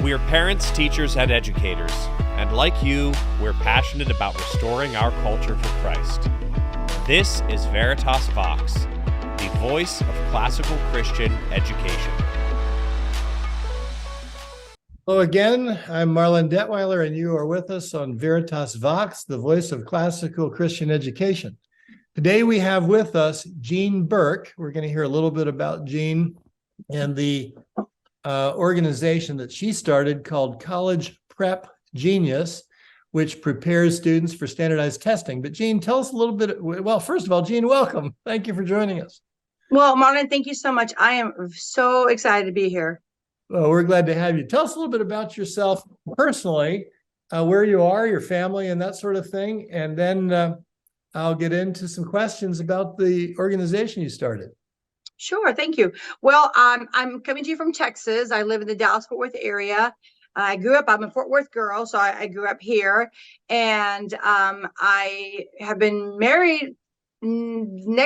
We're parents, teachers, and educators, and like you, we're passionate about restoring our culture for Christ. This is Veritas Vox, the voice of classical Christian education. Hello again, I'm Marlon Detweiler, and you are with us on Veritas Vox, the voice of classical Christian education. Today we have with us Jean Burke. We're going to hear a little bit about Jean and the organization that she started called College Prep Genius, which prepares students for standardized testing. But Jean, tell us a little bit. Well, first of all, Jean, welcome. Thank you for joining us. Well, Marlon, thank you so much. I am so excited to be here. Well, we're glad to have you. Tell us a little bit about yourself personally, where you are, your family, and that sort of thing. And then I'll get into some questions about the organization you started. Sure, thank you. Well, I'm coming to you from Texas. I live in the Dallas-Fort Worth area. I'm a Fort Worth girl, so I grew up here. And I have been married in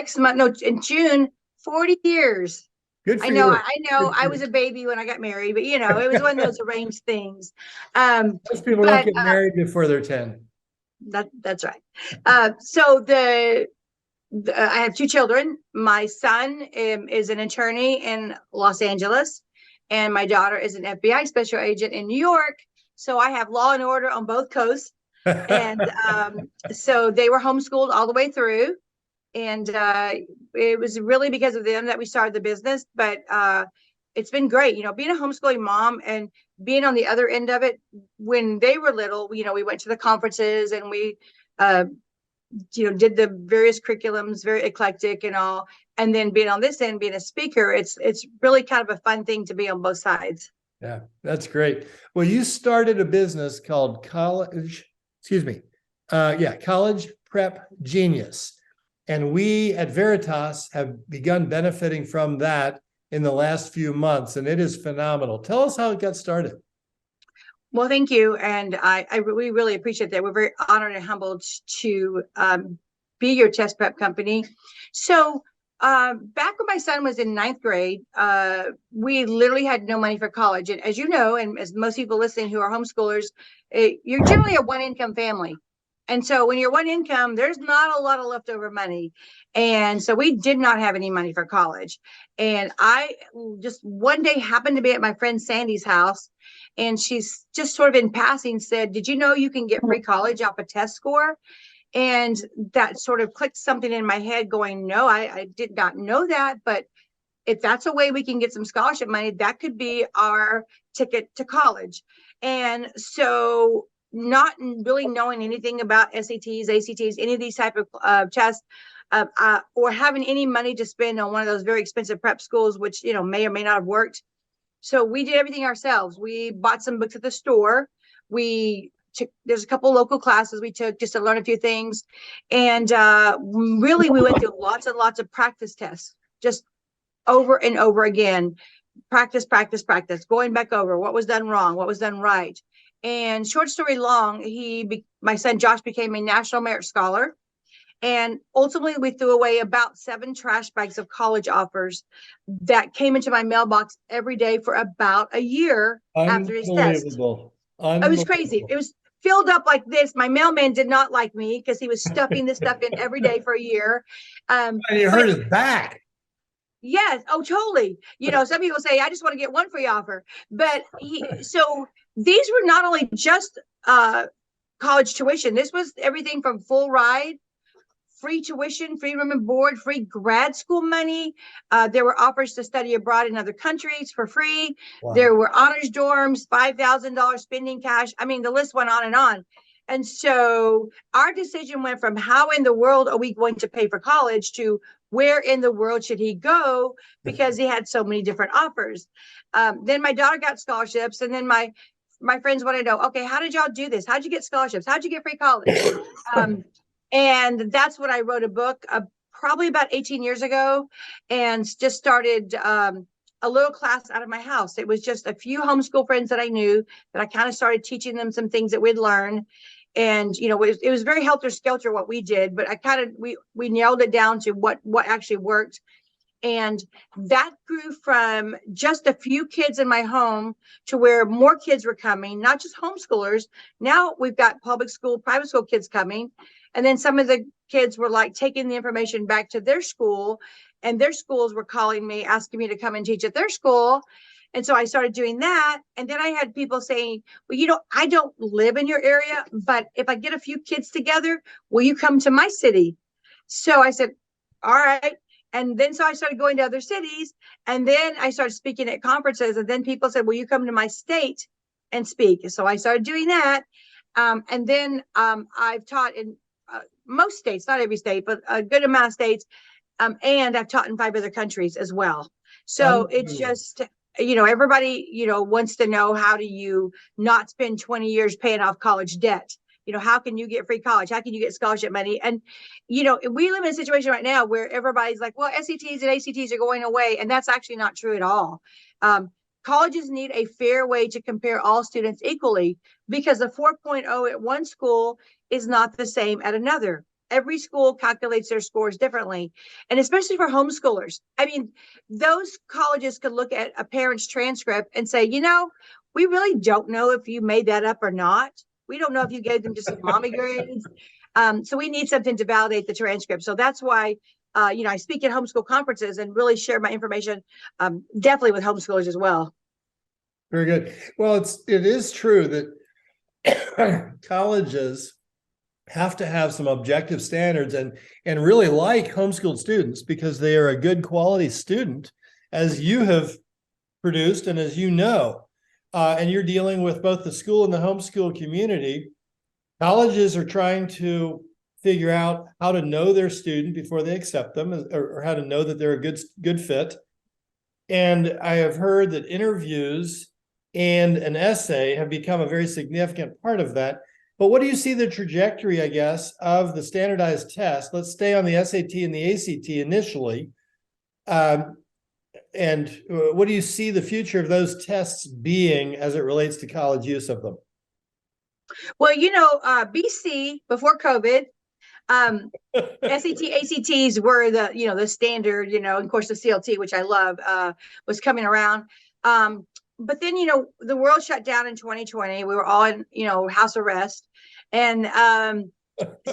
June, 40 years. Good for I know, you. I was a baby when I got married, but it was one of those arranged things. Most people don't get married before they're 10. That's right. So I have two children. My son is an attorney in Los Angeles, and my daughter is an FBI special agent in New York. So I have law and order on both coasts. And so they were homeschooled all the way through. And it was really because of them that we started the business. But it's been great, being a homeschooling mom and being on the other end of it. When they were little, we went to the conferences and we did the various curriculums, very eclectic and all. And then being on this end, being a speaker, it's really kind of a fun thing to be on both sides. Yeah, that's great. Well, you started a business called College Prep Genius. And we at Veritas have begun benefiting from that in the last few months, and it is phenomenal. Tell us how it got started. Well, thank you. And we really appreciate that. We're very honored and humbled to be your test prep company. So back when my son was in ninth grade, we literally had no money for college. And as you know, and as most people listening who are homeschoolers, you're generally a one-income family. And so when you're one income, there's not a lot of leftover money. And so we did not have any money for college. And I just one day happened to be at my friend Sandy's house. And she's just sort of in passing said, "Did you know you can get free college off a test score?" And that sort of clicked something in my head going, no, I did not know that. But if that's a way we can get some scholarship money, that could be our ticket to college. And so not really knowing anything about SATs, ACTs, any of these type of tests, or having any money to spend on one of those very expensive prep schools, which, may or may not have worked. So we did everything ourselves. We bought some books at the store. There's a couple local classes we took just to learn a few things. And really, we went through lots and lots of practice tests, just over and over again. Practice, going back over what was done wrong, what was done right. And short story long, my son Josh became a National Merit Scholar. And ultimately, we threw away about 7 trash bags of college offers that came into my mailbox every day for about a year after his test. It was crazy. It was filled up like this. My mailman did not like me because he was stuffing this stuff in every day for a year. And you hurt his back. Yes. Oh, totally. Some people say, I just want to get one free offer. But so these were not only just college tuition. This was everything from full ride, free tuition, free room and board, free grad school money. There were offers to study abroad in other countries for free. Wow. There were honors dorms, $5,000 spending cash. I mean, the list went on and on. And so our decision went from how in the world are we going to pay for college to where in the world should he go, because he had so many different offers. Then my daughter got scholarships, and then my friends wanted to know, okay, how did y'all do this? How'd you get scholarships? How'd you get free college? And that's when I wrote a book probably about 18 years ago, and just started a little class out of my house. It was just a few homeschool friends that I knew that I kind of started teaching them some things that we'd learn. And, it was very helter skelter what we did, but we nailed it down to what actually worked. And that grew from just a few kids in my home to where more kids were coming, not just homeschoolers. Now we've got public school, private school kids coming. And then some of the kids were like taking the information back to their school, and their schools were calling me, asking me to come and teach at their school. And so I started doing that. And then I had people saying, well, I don't live in your area, but if I get a few kids together, will you come to my city? So I said, all right. And then so I started going to other cities, and then I started speaking at conferences. And then people said, will you come to my state and speak? So I started doing that. And then I've taught in most states, not every state, but a good amount of states. And I've taught in 5 other countries as well. So it's just, everybody, wants to know, how do you not spend 20 years paying off college debt? How can you get free college? How can you get scholarship money? And, we live in a situation right now where everybody's like, well, SATs and ACTs are going away. And that's actually not true at all. Colleges need a fair way to compare all students equally, because a 4.0 at one school is not the same at another. Every school calculates their scores differently. And especially for homeschoolers. I mean, those colleges could look at a parent's transcript and say, we really don't know if you made that up or not. We don't know if you gave them just some mommy grades. So we need something to validate the transcript. So that's why, I speak at homeschool conferences and really share my information, definitely with homeschoolers as well. Very good. Well, it is true that colleges have to have some objective standards and really like homeschooled students, because they are a good quality student, as you have produced and as you know. And you're dealing with both the school and the homeschool community. Colleges are trying to figure out how to know their student before they accept them, or how to know that they're a good fit. And I have heard that interviews and an essay have become a very significant part of that. But what do you see the trajectory, I guess, of the standardized test? Let's stay on the SAT and the ACT initially. And what do you see the future of those tests being as it relates to college use of them? Well, BC, before COVID, SAT, ACTs were the standard, and of course the CLT, which I love, was coming around. But then, the world shut down in 2020. We were all in, house arrest. And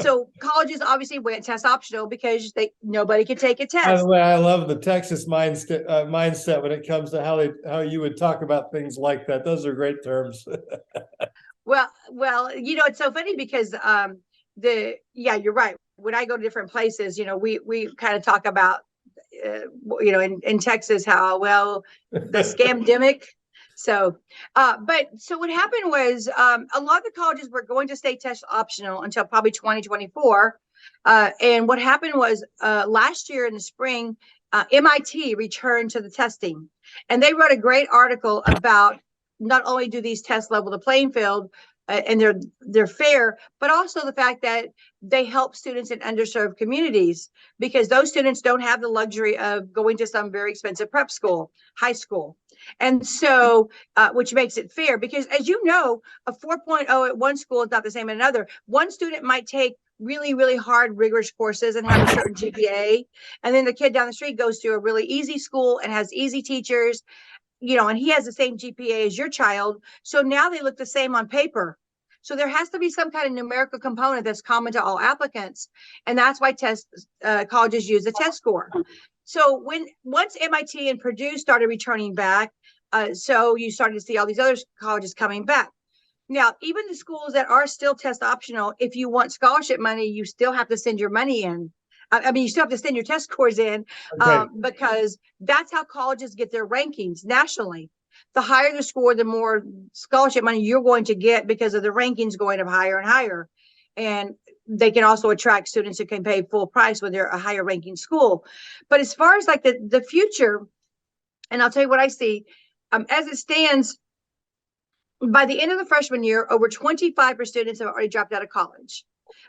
so colleges obviously went test optional because nobody could take a test. By the way, I love the Texas mindset when it comes to how you would talk about things like that. Those are great terms. Well, it's so funny because you're right. When I go to different places, we kind of talk about, in Texas, how, well, the scamdemic. So what happened was, a lot of the colleges were going to stay test optional until probably 2024. And what happened was, last year in the spring, MIT returned to the testing, and they wrote a great article about not only do these tests level the playing field, and they're fair, but also the fact that they help students in underserved communities, because those students don't have the luxury of going to some very expensive prep school, high school. And so, which makes it fair, because as you know, a 4.0 at one school is not the same at another. One student might take really, really hard, rigorous courses and have a certain GPA. And then the kid down the street goes to a really easy school and has easy teachers, and he has the same GPA as your child. So now they look the same on paper. So there has to be some kind of numerical component that's common to all applicants. And that's why colleges use a test score. So once MIT and Purdue started returning back, so you started to see all these other colleges coming back. Now, even the schools that are still test optional, if you want scholarship money, you still have to send your money in. You still have to send your test scores in, because that's how colleges get their rankings nationally. The higher the score, the more scholarship money you're going to get, because of the rankings going up higher and higher. And they can also attract students who can pay full price when they're a higher ranking school. But as far as like the future, and I'll tell you what I see, as it stands, by the end of the freshman year, over 25% of students have already dropped out of college.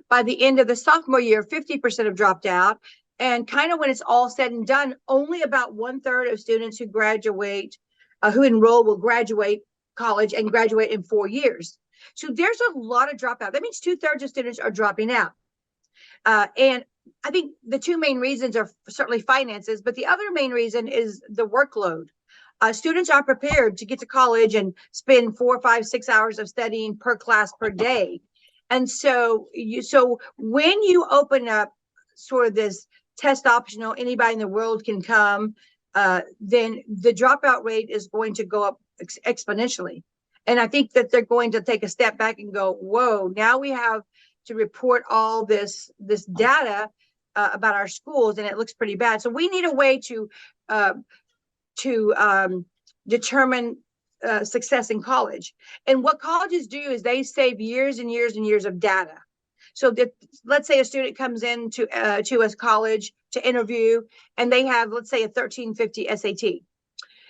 By the end of the sophomore year, 50% have dropped out. And kind of when it's all said and done, only about 1/3 of students who graduate, who enroll, will graduate college and graduate in 4 years. So there's a lot of dropout. That means 2/3 of students are dropping out. And I think the two main reasons are certainly finances, but the other main reason is the workload. Students are prepared to get to college and spend 4, 5, 6 hours of studying per class per day. And so when you open up sort of this test optional, anybody in the world can come, then the dropout rate is going to go up exponentially. And I think that they're going to take a step back and go, whoa, now we have to report all this data about our schools, and it looks pretty bad. So we need a way to determine success in college. And what colleges do is they save years and years and years of data. So that, let's say a student comes in to a college to interview, and they have, let's say, a 1350 SAT.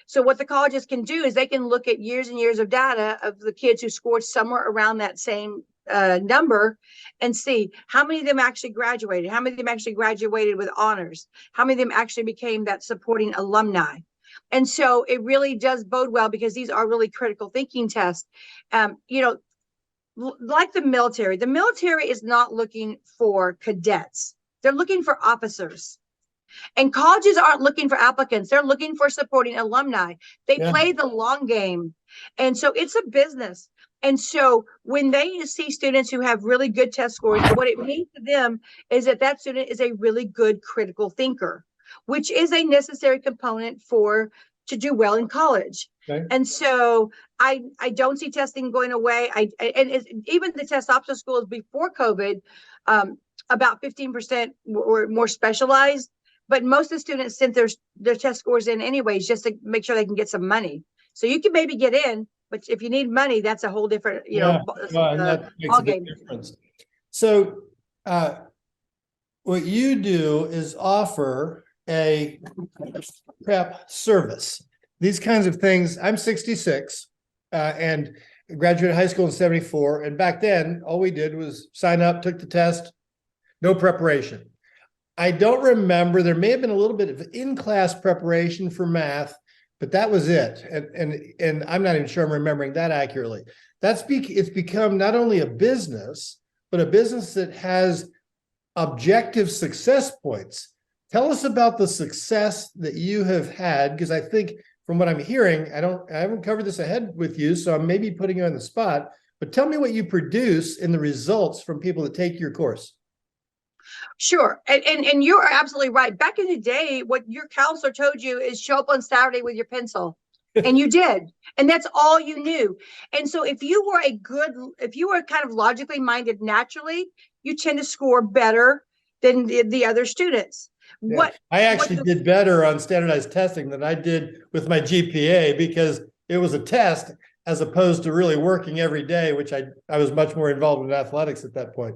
So what the colleges can do is they can look at years and years of data of the kids who scored somewhere around that same number and see how many of them actually graduated, how many of them actually graduated with honors, how many of them actually became that supporting alumni. And so it really does bode well, because these are really critical thinking tests. Like the military is not looking for cadets. They're looking for officers. And colleges aren't looking for applicants. They're looking for supporting alumni. They play the long game. And so it's a business. And so when they see students who have really good test scores, what it means to them is that student is a really good critical thinker, which is a necessary component to do well in college. Okay. And so I don't see testing going away. Even the test optional schools before COVID, about 15% were more specialized. But most of the students sent their test scores in anyways, just to make sure they can get some money. So you can maybe get in, but if you need money, that's a whole different, that makes a big difference. So what you do is offer a prep service. These kinds of things. I'm 66 and graduated high school in 74. And back then, all we did was sign up, took the test, no preparation. I don't remember. There may have been a little bit of in-class preparation for math, but that was it. And I'm not even sure I'm remembering that accurately. It's become not only a business, but a business that has objective success points. Tell us about the success that you have had, because I think from what I'm hearing, I haven't covered this ahead with you, so I'm maybe putting you on the spot, but tell me what you produce in the results from people that take your course. Sure. And you're absolutely right. Back in the day, what your counselor told you is show up on Saturday with your pencil. And you did. And that's all you knew. And so if you were kind of logically minded naturally, you tend to score better than the other students. Yeah. I actually did better on standardized testing than I did with my GPA, because it was a test as opposed to really working every day, which I was much more involved in athletics at that point.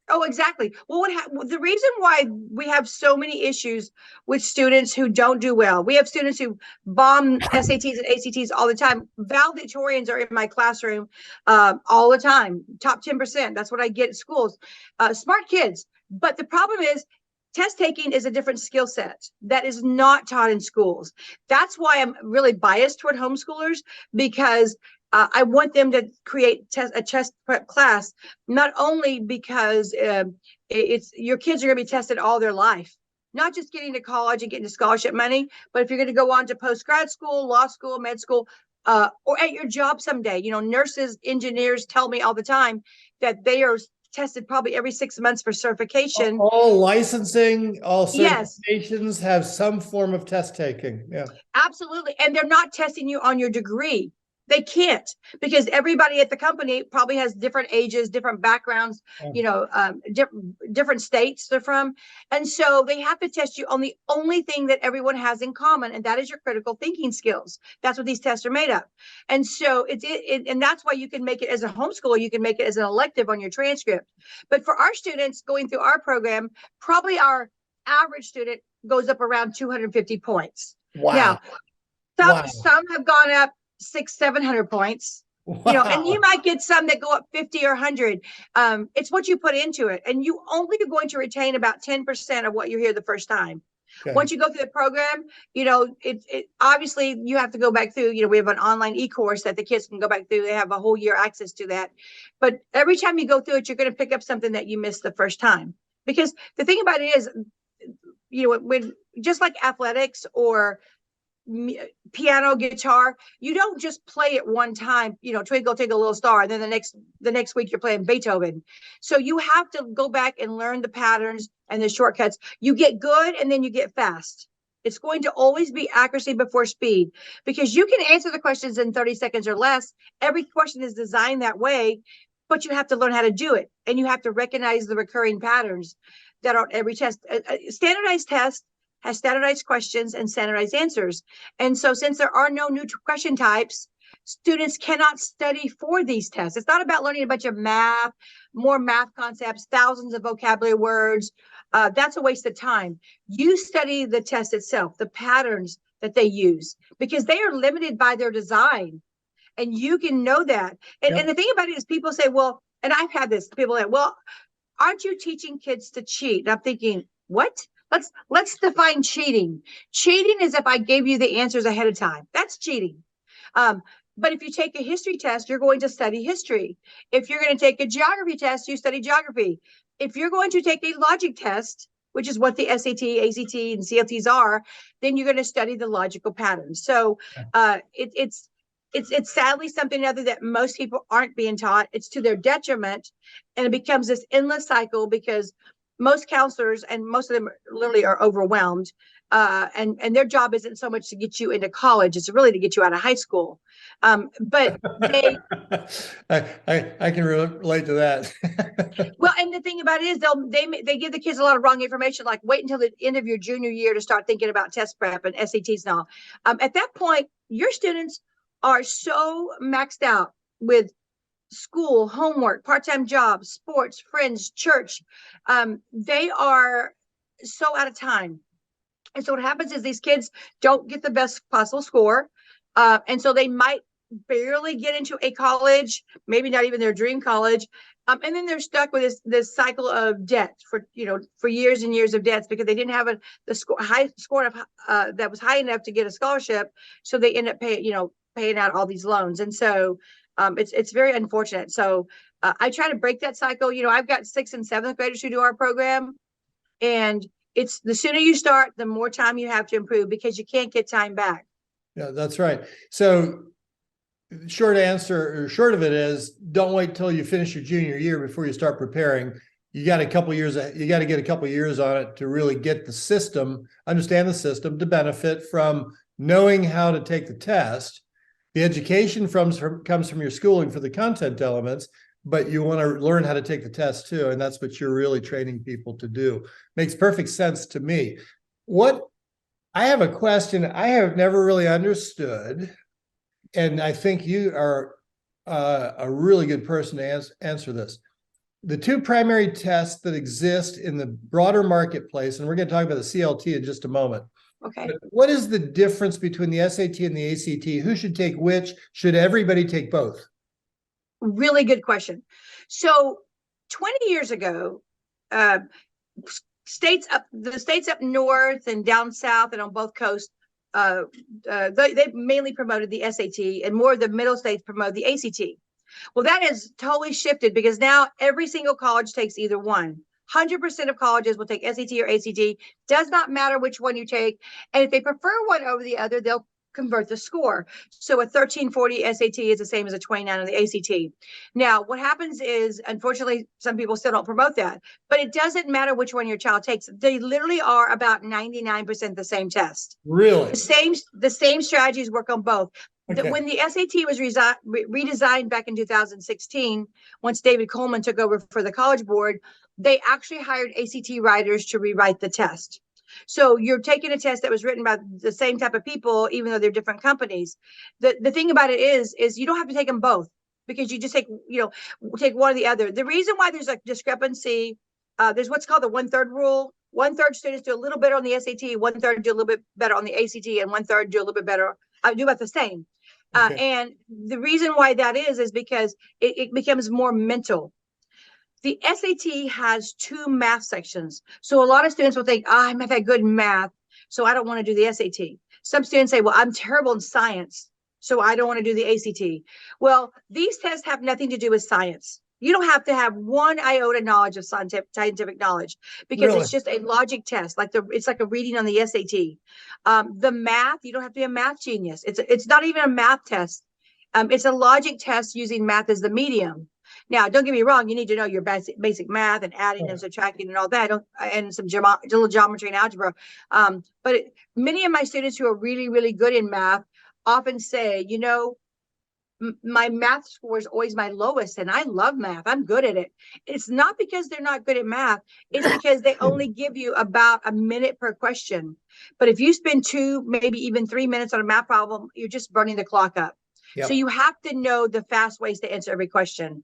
Oh, exactly. Well, the reason why we have so many issues with students who don't do well, we have students who bomb SATs and ACTs all the time. Valedictorians are in my classroom all the time, top 10%. That's what I get at schools. Smart kids. But the problem is, test taking is a different skill set that is not taught in schools. That's why I'm really biased toward homeschoolers, because I want them to create a test prep class, not only because your kids are going to be tested all their life, not just getting to college and getting to scholarship money, but if you're going to go on to post-grad school, law school, med school, or at your job someday. Nurses, engineers tell me all the time that they are tested probably every 6 months for certification. All licensing, all certifications have some form of test taking. Yeah, absolutely. And they're not testing you on your degree. They can't, because everybody at the company probably has different ages, different backgrounds, different states they're from. And so they have to test you on the only thing that everyone has in common, and that is your critical thinking skills. That's what these tests are made of. And so and that's why you can make it as a homeschooler, you can make it as an elective on your transcript. But for our students going through our program, probably our average student goes up around 250 points. Wow. Now, some have gone up 600-700 points. Wow. And you might get some that go up 50 or 100. It's what you put into it, and you only are going to retain about 10% of what you hear the first time. Okay. Once you go through the program, it obviously you have to go back through. We have an online e-course that the kids can go back through. They have a whole year access to that. But every time you go through it, you're going to pick up something that you missed the first time. Because the thing about it is, when just like athletics or piano, guitar, you don't just play it one time, twinkle twinkle little star, and then the next week you're playing Beethoven. So you have to go back and learn the patterns and the shortcuts. You get good and then you get fast. It's going to always be accuracy before speed, because you can answer the questions in 30 seconds or less. Every question is designed that way, but you have to learn how to do it, and you have to recognize the recurring patterns that are on every test. A standardized test has standardized questions and standardized answers. And so since there are no new question types, students cannot study for these tests. It's not about learning a bunch of math, more math concepts, thousands of vocabulary words. That's a waste of time. You study the test itself, the patterns that they use, because they are limited by their design. And you can know that. And the thing about it is, people say, well, and I've had this, people say, well, aren't you teaching kids to cheat? And I'm thinking, what? Let's define cheating. Cheating is if I gave you the answers ahead of time. That's cheating. But if you take a history test, you're going to study history. If you're going to take a geography test, you study geography. If you're going to take a logic test, which is what the SAT, ACT, and CLTs are, then you're going to study the logical patterns. So it's sadly something other that most people aren't being taught. It's to their detriment, and it becomes this endless cycle, because most counselors, and most of them literally, are overwhelmed. And their job isn't so much to get you into college, it's really to get you out of high school. But they I can relate to that. well, and the thing about it is, they give the kids a lot of wrong information, like wait until the end of your junior year to start thinking about test prep and SATs and all. At that point, your students are so maxed out with school, homework, part-time jobs, sports, friends, church. They are so out of time. And so what happens is these kids don't get the best possible score. And so they might barely get into a college, maybe not even their dream college. And then they're stuck with this cycle of debt for years and years of debts, because they didn't have high score that was high enough to get a scholarship. So they end up paying out all these loans. And so it's very unfortunate. So I try to break that cycle. I've got 6th and 7th graders who do our program, and it's the sooner you start, the more time you have to improve, because you can't get time back. Yeah, that's right. So short of it is, don't wait till you finish your junior year before you start preparing. You got to get a couple years on it to really get the system, understand the system, to benefit from knowing how to take the test. The education comes from your schooling for the content elements, but you want to learn how to take the test too. And that's what you're really training people to do. Makes perfect sense to me. I have a question I have never really understood, and I think you are a really good person to answer this. The two primary tests that exist in the broader marketplace, and we're going to talk about the CLT in just a moment. Okay. But what is the difference between the SAT and the ACT? Who should take which? Should everybody take both? Really good question. So 20 years ago, the states up north and down south and on both coasts, they mainly promoted the SAT, and more of the middle states promote the ACT. Well, that has totally shifted, because now every single college takes either one. 100% of colleges will take SAT or ACT. Does not matter which one you take. And if they prefer one over the other, they'll convert the score. So a 1340 SAT is the same as a 29 on the ACT. Now, what happens is, unfortunately, some people still don't promote that, but it doesn't matter which one your child takes. They literally are about 99% the same test. Really? The same strategies work on both. Okay. When the SAT was redesigned back in 2016, once David Coleman took over for the College Board, they actually hired ACT writers to rewrite the test. So you're taking a test that was written by the same type of people, even though they're different companies. The thing about it is you don't have to take them both, because you just take one or the other. The reason why there's a discrepancy, there's what's called the 1/3 rule. 1/3 students do a little better on the SAT, 1/3 do a little bit better on the ACT, and 1/3 do a little bit better, do about the same. Okay. And the reason why that is because it becomes more mental. The SAT has 2 math sections. So a lot of students will think, I'm not that good in math, so I don't want to do the SAT. Some students say, well, I'm terrible in science, so I don't want to do the ACT. Well, these tests have nothing to do with science. You don't have to have one iota knowledge of scientific knowledge, because Really? it's just a logic test. It's like a reading on the SAT. The math, you don't have to be a math genius. It's not even a math test. It's a logic test using math as the medium. Now, don't get me wrong, you need to know your basic math and adding and subtracting and all that, and some little geometry and algebra. But many of my students who are really, really good in math often say, my math score is always my lowest, and I love math. I'm good at it. It's not because they're not good at math. It's because they only give you about a minute per question. But if you spend 2, maybe even 3 minutes on a math problem, you're just burning the clock up. Yep. So you have to know the fast ways to answer every question.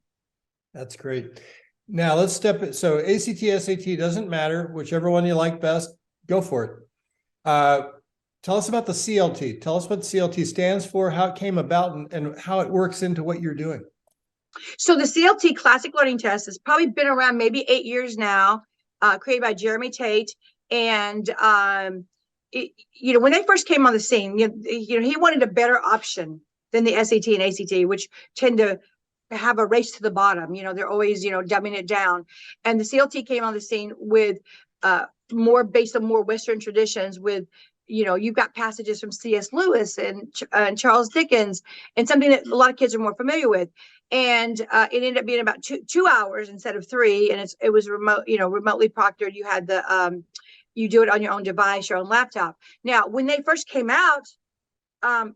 That's great. Now let's step it. So ACT, SAT doesn't matter. Whichever one you like best, go for it. Tell us about the CLT. Tell us what CLT stands for, how it came about, and how it works into what you're doing. So the CLT Classic Learning Test has probably been around maybe 8 years now, created by Jeremy Tate. And, when they first came on the scene, he wanted a better option than the SAT and ACT, which tend to have a race to the bottom. They're always, dumbing it down. And the CLT came on the scene with more based on more Western traditions, with you've got passages from C.S. Lewis and Charles Dickens, and something that a lot of kids are more familiar with. And it ended up being about 2 hours instead of 3, and it was remotely proctored. You had you do it on your own device, your own laptop. Now, when they first came out,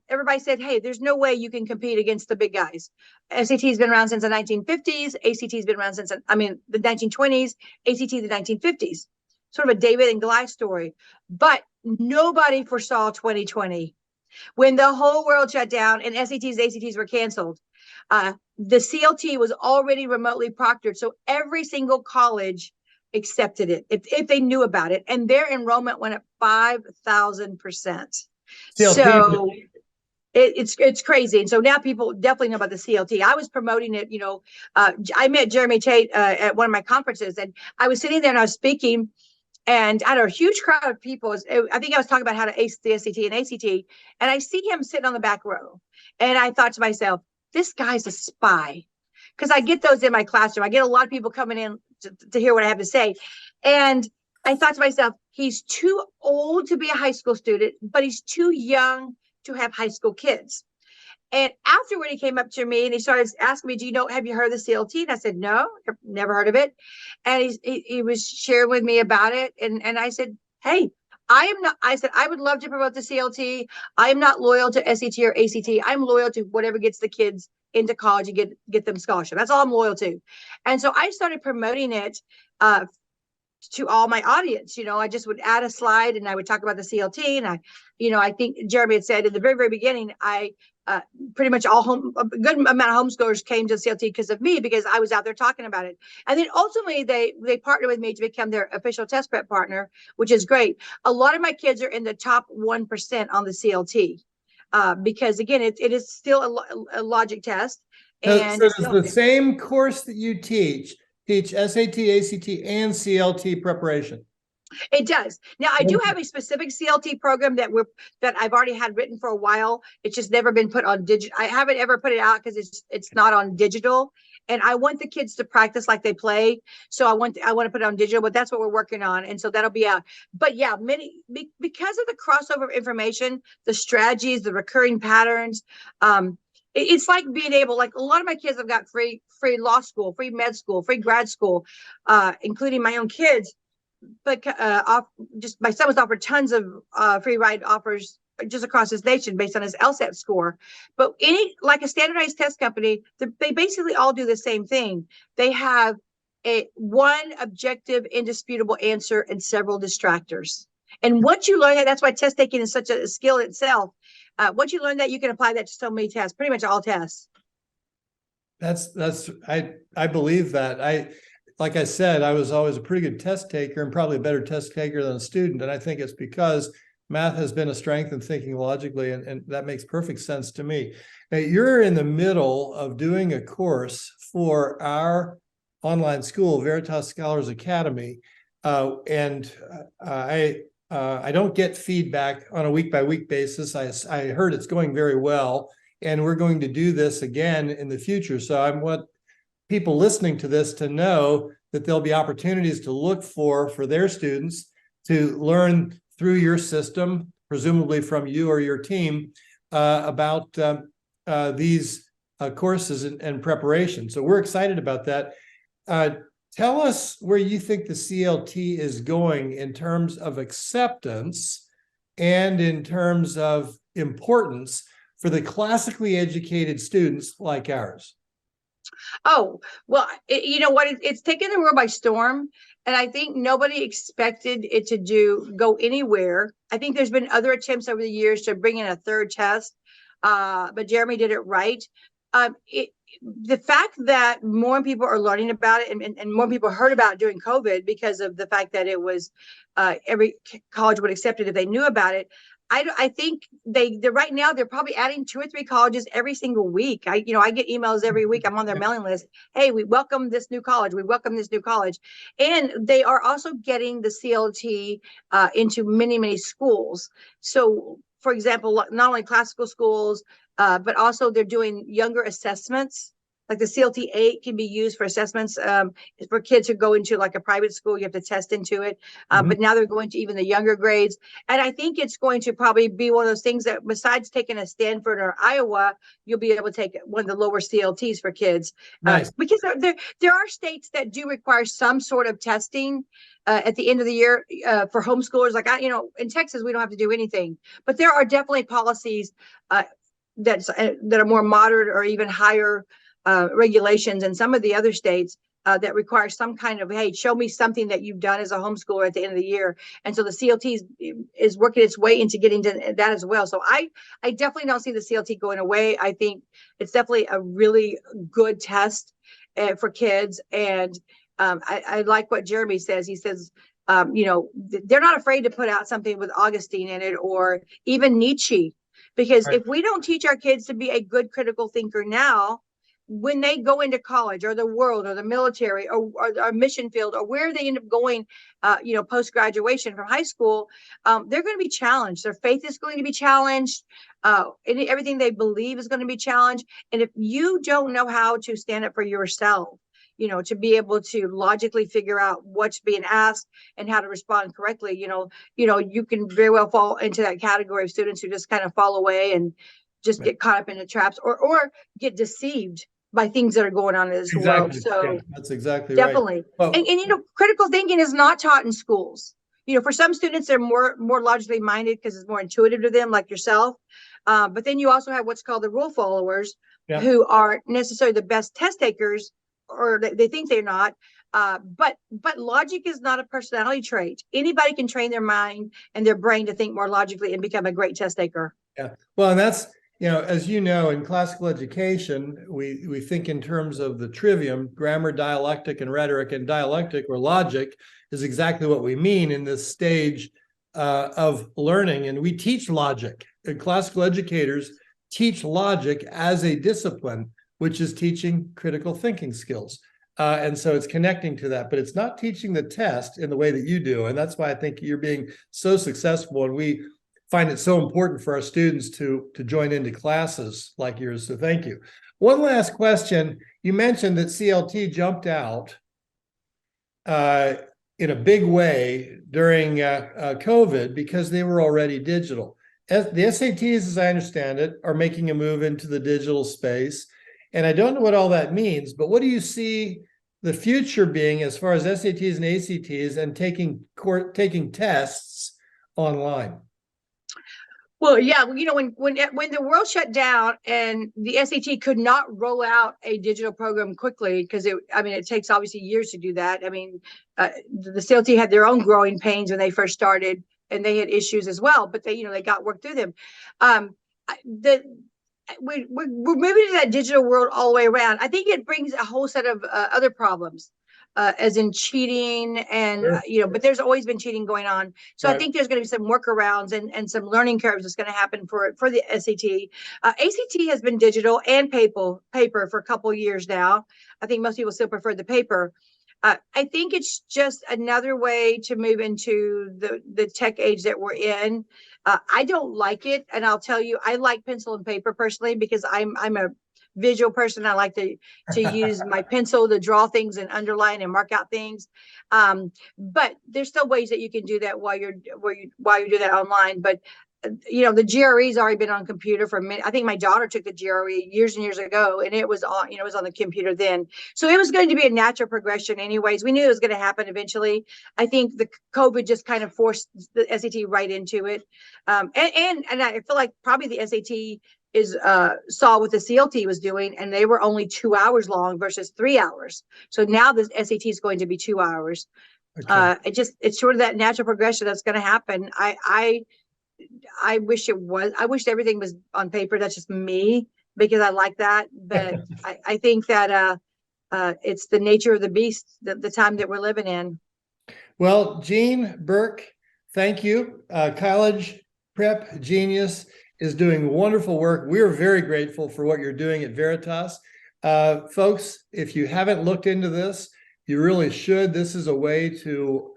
everybody said, hey, there's no way you can compete against the big guys. SAT's been around since the 1950s. ACT's been around since, the 1920s, ACT the 1950s. Sort of a David and Goliath story. But nobody foresaw 2020, when the whole world shut down and SATs, ACTs were canceled. The CLT was already remotely proctored, so every single college accepted it if they knew about it, and their enrollment went up 5,000%. So it's crazy. And so now people definitely know about the CLT. I was promoting it. I met Jeremy Tate at one of my conferences, and I was sitting there and I was speaking, and I had a huge crowd of people. I think I was talking about how to ace the SAT and ACT, and I see him sitting on the back row. And I thought to myself, this guy's a spy, because I get those in my classroom. I get a lot of people coming in to hear what I have to say. And I thought to myself, he's too old to be a high school student, but he's too young to have high school kids. And afterward, he came up to me and he started asking me, have you heard of the CLT? And I said, no, I've never heard of it. And he was sharing with me about it. And I said, hey, I said, I would love to promote the CLT. I am not loyal to SAT or ACT. I'm loyal to whatever gets the kids into college and get them scholarship. That's all I'm loyal to. And so I started promoting it to all my audience. I just would add a slide and I would talk about the CLT. And I think Jeremy had said in the very, very beginning, pretty much a good amount of homeschoolers came to CLT because of me, because I was out there talking about it. And then ultimately they partnered with me to become their official test prep partner, which is great. A lot of my kids are in the top 1% on the CLT because again, it is still a logic test. And so it's the same course that you teach SAT, ACT, and CLT preparation. It does. Now, I do have a specific CLT program that I've already had written for a while. It's just never been put on digital. I haven't ever put it out because it's not on digital, and I want the kids to practice like they play. So I want to put it on digital, but that's what we're working on, and so that'll be out. But yeah, because of the crossover of information, the strategies, the recurring patterns. It's like being able, like a lot of my kids have got free law school, free med school, free grad school, including my own kids. But just my son was offered tons of free ride offers just across his nation based on his LSAT score. But like a standardized test company, they basically all do the same thing. They have one objective, indisputable answer and several distractors. And once you learn that, that's why test taking is such a skill itself. Once you learn that, you can apply that to so many tests, pretty much all tests. I believe that. Like I said, I was always a pretty good test taker and probably a better test taker than a student. And I think it's because math has been a strength in thinking logically, and that makes perfect sense to me. Now, you're in the middle of doing a course for our online school, Veritas Scholars Academy, and I don't get feedback on a week-by-week basis. I heard it's going very well, and we're going to do this again in the future. So people listening to this to know that there'll be opportunities to look for their students to learn through your system, presumably from you or your team, about these courses and preparation. So we're excited about that. Tell us where you think the CLT is going in terms of acceptance and in terms of importance for the classically educated students like ours. Oh, well, you know what? It's taken the world by storm. And I think nobody expected it to go anywhere. I think there's been other attempts over the years to bring in a third test, but Jeremy did it right. The fact that more people are learning about it and more people heard about it during COVID because of the fact that it was every college would accept it if they knew about it. I think they're right now they're probably adding 2 or 3 colleges every single week. I get emails every week. I'm on their mailing list. Hey, we welcome this new college. We welcome this new college. And they are also getting the CLT into many, many schools. So, for example, not only classical schools, but also they're doing younger assessments. Like the CLT-8 can be used for assessments for kids who go into like a private school. You have to test into it. But now they're going to even the younger grades. And I think it's going to probably be one of those things that besides taking a Stanford or Iowa, you'll be able to take one of the lower CLTs for kids. Nice. Because there are states that do require some sort of testing at the end of the year for homeschoolers. Like, in Texas, we don't have to do anything. But there are definitely policies that are more moderate or even higher regulations in some of the other states that require some kind of, hey, show me something that you've done as a homeschooler at the end of the year. And so the CLT is working its way into getting to that as well. So I definitely don't see the CLT going away. I think it's definitely a really good test for kids. And I like what Jeremy says. He says, they're not afraid to put out something with Augustine in it or even Nietzsche, because if we don't teach our kids to be a good critical thinker now, when they go into college or the world or the military or mission field or where they end up going, post graduation from high school, they're going to be challenged. Their faith is going to be challenged. Everything they believe is going to be challenged. And if you don't know how to stand up for yourself, to be able to logically figure out what's being asked and how to respond correctly, you can very well fall into that category of students who just kind of fall away and just get caught up in the traps or get deceived by things that are going on in this world. So that's exactly definitely. Right. And critical thinking is not taught in schools. For some students, they're more logically minded because it's more intuitive to them, like yourself. But then you also have what's called the rule followers, who are necessarily the best test takers, or they think they're not. But logic is not a personality trait. Anybody can train their mind and their brain to think more logically and become a great test taker. Yeah. Well, and that's, as you know, in classical education, we think in terms of the trivium, grammar, dialectic, and rhetoric. And dialectic or logic is exactly what we mean in this stage of learning. And we teach logic. And classical educators teach logic as a discipline, which is teaching critical thinking skills. And so it's connecting to that, but it's not teaching the test in the way that you do. And that's why I think you're being so successful. And we find it so important for our students to join into classes like yours. So thank you. One last question. You mentioned that CLT jumped out in a big way during COVID because they were already digital. The SATs, as I understand it, are making a move into the digital space. And I don't know what all that means, but what do you see the future being as far as SATs and ACTs and taking tests online? Well, yeah, when the world shut down and the SAT could not roll out a digital program quickly because it takes obviously years to do that. The CLT had their own growing pains when they first started, and they had issues as well, but they got worked through them. We're moving to that digital world all the way around. I think it brings a whole set of other problems, as in cheating and, but there's always been cheating going on. So I think there's going to be some workarounds and some learning curves that's going to happen for the SAT. ACT has been digital and paper for a couple of years now. I think most people still prefer the paper. I think it's just another way to move into the tech age that we're in. I don't like it, and I'll tell you, I like pencil and paper personally because I'm a visual person. I like to use my pencil to draw things and underline and mark out things. But there's still ways that you can do that while you do that online. But the GRE's already been on computer for a minute. I think my daughter took the GRE years and years ago, and it was on, it was on the computer then. So it was going to be a natural progression anyways. We knew it was going to happen eventually. I think the COVID just kind of forced the SAT right into it. And I feel like probably the SAT saw what the CLT was doing, and they were only 2 hours long versus 3 hours. So now the SAT is going to be 2 hours. Okay. It's sort of that natural progression that's going to happen. I wish it was. I wish everything was on paper. That's just me, because I like that. But I think that it's the nature of the beast, the time that we're living in. Well, Jean Burke, thank you. College Prep Genius is doing wonderful work. We're very grateful for what you're doing at Veritas. Folks, if you haven't looked into this, you really should. This is a way to,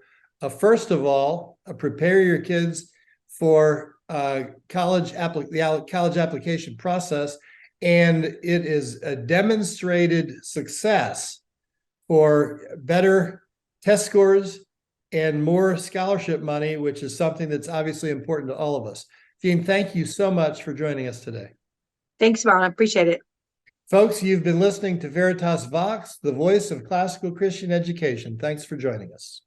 first of all, prepare your kids for college application process, and it is a demonstrated success for better test scores and more scholarship money, which is something that's obviously important to all of us. Jean, thank you so much for joining us today. Thanks, Marlon. I appreciate it. Folks, you've been listening to Veritas Vox, the voice of classical Christian education. Thanks for joining us.